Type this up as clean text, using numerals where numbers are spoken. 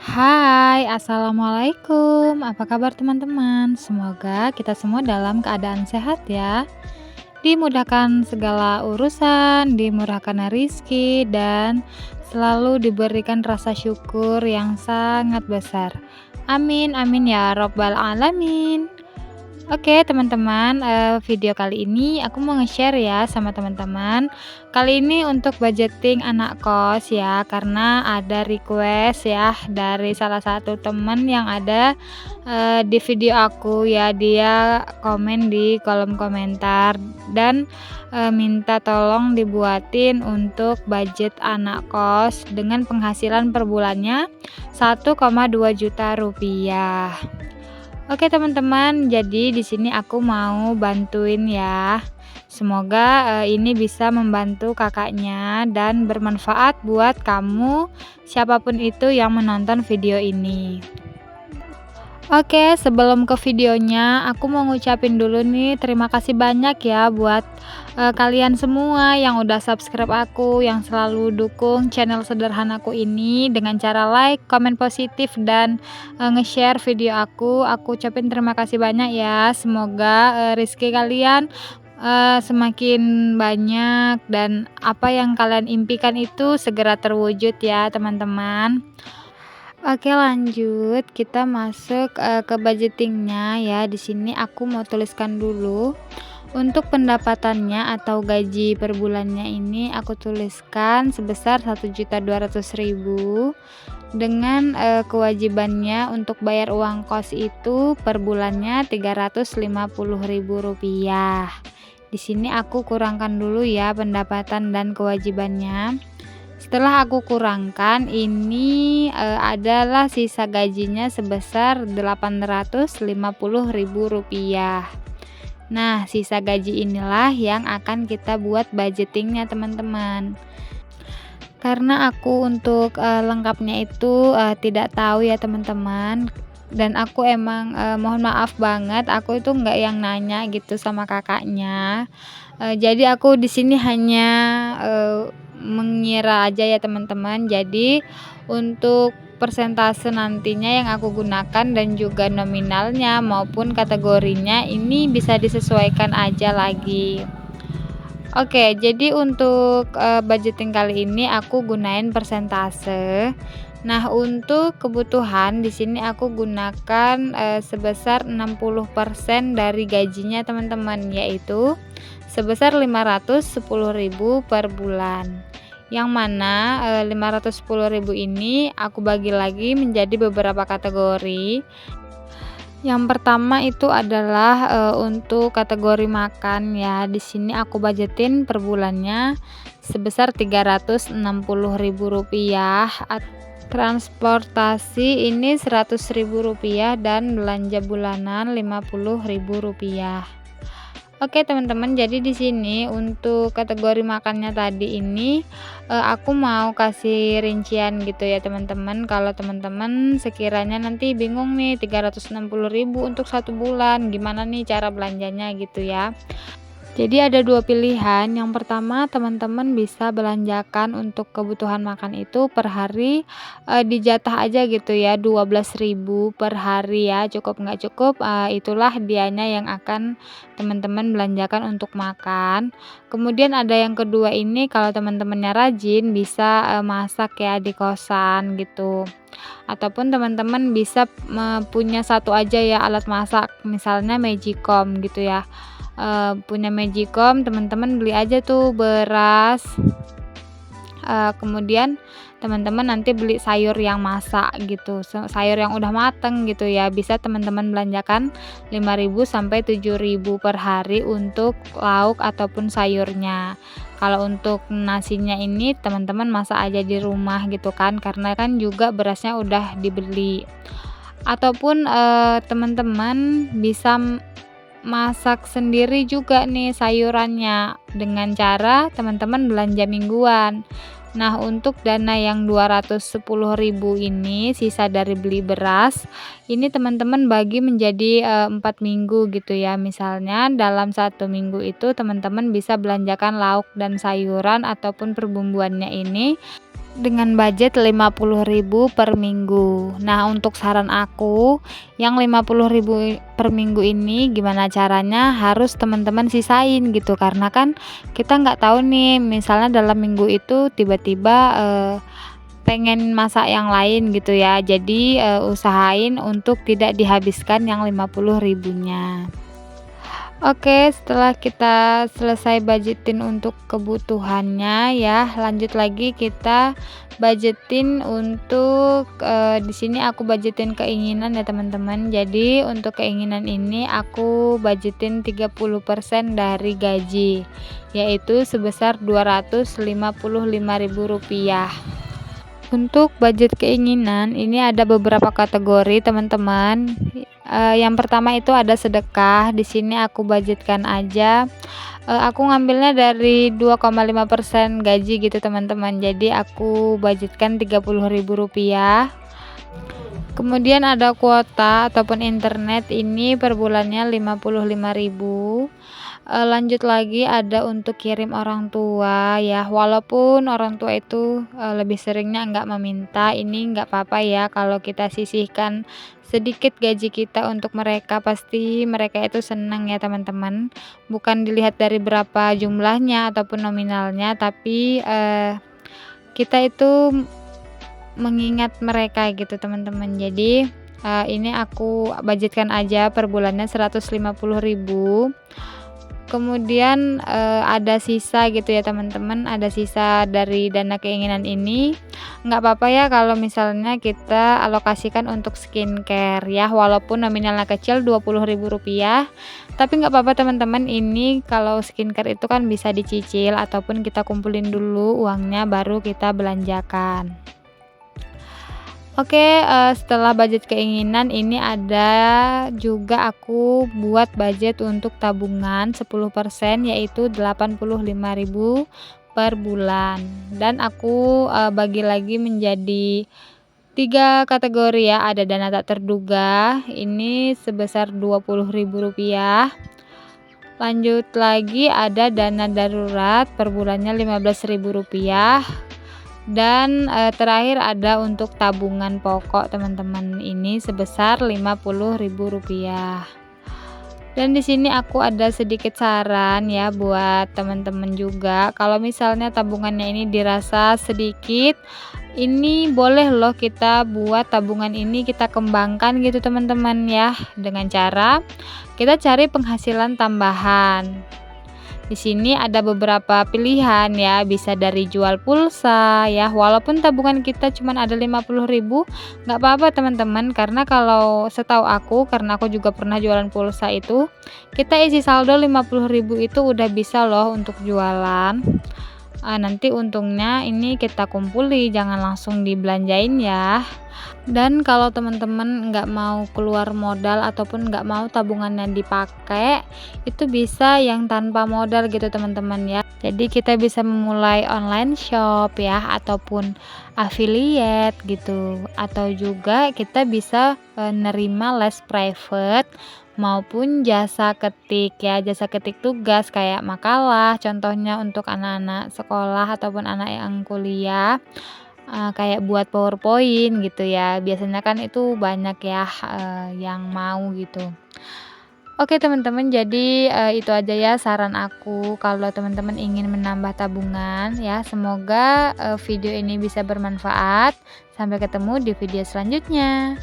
Hai, assalamualaikum. Apa kabar teman-teman? Semoga kita semua dalam keadaan sehat ya. Dimudahkan segala urusan, dimurahkan rizki, dan selalu diberikan rasa syukur yang sangat besar. Amin, amin ya robbal alamin. Oke teman-teman, video kali ini aku mau nge-share ya sama teman-teman. Kali ini untuk budgeting anak kos ya, karena ada request ya dari salah satu teman yang ada, di video aku ya. Dia komen di kolom komentar dan, minta tolong dibuatin untuk budget anak kos dengan penghasilan per bulannya 1,2 juta rupiah. Oke teman-teman, jadi di sini aku mau bantuin ya. Semoga ini bisa membantu kakaknya dan bermanfaat buat kamu, siapapun itu yang menonton video ini. Oke, sebelum ke videonya, aku mau ngucapin dulu nih terima kasih banyak ya buat kalian semua yang udah subscribe aku, yang selalu dukung channel sederhanaku ini dengan cara like, komen positif, dan nge-share video aku. Aku ucapin terima kasih banyak ya. Semoga rezeki kalian semakin banyak dan apa yang kalian impikan itu segera terwujud ya teman-teman. Oke lanjut, kita masuk ke budgetingnya ya. Di sini aku mau tuliskan dulu untuk pendapatannya atau gaji per bulannya ini aku tuliskan sebesar 1.200.000 dengan kewajibannya untuk bayar uang kos itu per bulannya 350.000 rupiah. Di sini aku kurangkan dulu ya pendapatan dan kewajibannya. Setelah aku kurangkan, ini adalah sisa gajinya sebesar 850.000 rupiah. Nah, sisa gaji inilah yang akan kita buat budgetingnya teman-teman. Karena aku untuk lengkapnya itu tidak tahu ya teman-teman. Dan aku emang mohon maaf banget, aku itu nggak yang nanya gitu sama kakaknya. Jadi aku di sini hanya mengira aja ya teman-teman. Jadi untuk persentase nantinya yang aku gunakan dan juga nominalnya maupun kategorinya ini bisa disesuaikan aja lagi. Oke, jadi untuk budgeting kali ini aku gunain persentase. Nah, untuk kebutuhan di sini aku gunakan sebesar 60% dari gajinya teman-teman, yaitu sebesar 510.000 per bulan. Yang mana 510.000 ini aku bagi lagi menjadi beberapa kategori. Yang pertama itu adalah untuk kategori makan ya. Di sini aku budgetin per bulannya sebesar 360.000 rupiah. Transportasi ini 100.000 rupiah dan belanja bulanan 50.000 rupiah. Oke teman-teman, jadi di sini untuk kategori makannya tadi ini aku mau kasih rincian gitu ya teman-teman. Kalau teman-teman sekiranya nanti bingung nih 360.000 untuk satu bulan, gimana nih cara belanjanya gitu ya. Jadi ada dua pilihan. Yang pertama teman-teman bisa belanjakan untuk kebutuhan makan itu per hari dijatah aja gitu ya 12.000 per hari ya. Cukup nggak cukup itulah dianya yang akan teman-teman belanjakan untuk makan. Kemudian ada yang kedua ini, kalau teman-temannya rajin bisa masak ya di kosan gitu. Ataupun teman-teman bisa punya satu aja ya alat masak, misalnya Magicom gitu ya. Punya Magicom, teman-teman beli aja tuh beras, kemudian teman-teman nanti beli sayur yang masak gitu, sayur yang udah mateng gitu ya. Bisa teman-teman belanjakan 5.000 sampai 7.000 per hari untuk lauk ataupun sayurnya. Kalau untuk nasinya ini teman-teman masak aja di rumah gitu kan, karena kan juga berasnya udah dibeli. Ataupun teman-teman bisa masak sendiri juga nih sayurannya dengan cara teman-teman belanja mingguan. Nah, untuk dana yang 210.000 ini sisa dari beli beras, ini teman-teman bagi menjadi 4 minggu gitu ya. Misalnya dalam satu minggu itu teman-teman bisa belanjakan lauk dan sayuran ataupun perbumbuannya ini dengan budget 50.000 per minggu. Nah, untuk saran aku yang 50.000 per minggu ini gimana caranya harus teman-teman sisain gitu, karena kan kita nggak tahu nih misalnya dalam minggu itu tiba-tiba pengen masak yang lain gitu ya. Jadi usahain untuk tidak dihabiskan yang 50.000-nya. Oke, setelah kita selesai budgetin untuk kebutuhannya ya, lanjut lagi kita budgetin untuk di sini aku budgetin keinginan ya teman-teman. Jadi untuk keinginan ini aku budgetin 30% dari gaji, yaitu sebesar Rp255.000. Untuk budget keinginan ini ada beberapa kategori teman-teman. Yang pertama itu ada sedekah. Di sini aku budgetkan aja. Aku ngambilnya dari 2,5% gaji gitu teman-teman. Jadi aku budgetkan Rp30.000. Kemudian ada kuota ataupun internet, ini per bulannya 55.000. Lanjut lagi ada untuk kirim orang tua ya, walaupun orang tua itu lebih seringnya nggak meminta, ini nggak apa-apa ya kalau kita sisihkan sedikit gaji kita untuk mereka, pasti mereka itu senang ya teman-teman. Bukan dilihat dari berapa jumlahnya ataupun nominalnya, tapi kita itu mengingat mereka gitu teman-teman. Jadi ini aku budgetkan aja per bulannya 150.000. Kemudian ada sisa gitu ya teman-teman, ada sisa dari dana keinginan ini. Nggak apa-apa ya kalau misalnya kita alokasikan untuk skincare ya, walaupun nominalnya kecil Rp20.000, tapi nggak apa-apa teman-teman. Ini kalau skincare itu kan bisa dicicil ataupun kita kumpulin dulu uangnya baru kita belanjakan. Oke, setelah budget keinginan ini ada juga aku buat budget untuk tabungan 10%, yaitu 85.000 per bulan, dan aku bagi lagi menjadi 3 kategori ya. Ada dana tak terduga, ini sebesar Rp20.000. Lanjut lagi ada dana darurat per bulannya Rp15.000. Dan terakhir ada untuk tabungan pokok teman-teman, ini sebesar Rp50.000. Dan di sini aku ada sedikit saran ya buat teman-teman juga. Kalau misalnya tabungannya ini dirasa sedikit, ini boleh loh kita buat tabungan ini kita kembangkan gitu teman-teman ya, dengan cara kita cari penghasilan tambahan. Di sini ada beberapa pilihan ya, bisa dari jual pulsa ya, walaupun tabungan kita cuma ada 50.000, nggak apa-apa teman-teman, karena kalau setahu aku, karena aku juga pernah jualan pulsa itu, kita isi saldo 50.000 itu udah bisa loh untuk jualan. Nanti untungnya ini kita kumpuli, jangan langsung dibelanjain ya. Dan kalau teman-teman nggak mau keluar modal ataupun nggak mau tabungannya dipakai, itu bisa yang tanpa modal gitu teman-teman ya. Jadi kita bisa memulai online shop ya, ataupun affiliate gitu, atau juga kita bisa nerima les private maupun jasa ketik ya, jasa ketik tugas kayak makalah, contohnya untuk anak-anak sekolah ataupun anak yang kuliah, kayak buat PowerPoint gitu ya, biasanya kan itu banyak ya yang mau gitu. Oke teman-teman, jadi itu aja ya saran aku kalau teman-teman ingin menambah tabungan ya. Semoga video ini bisa bermanfaat. Sampai ketemu di video selanjutnya.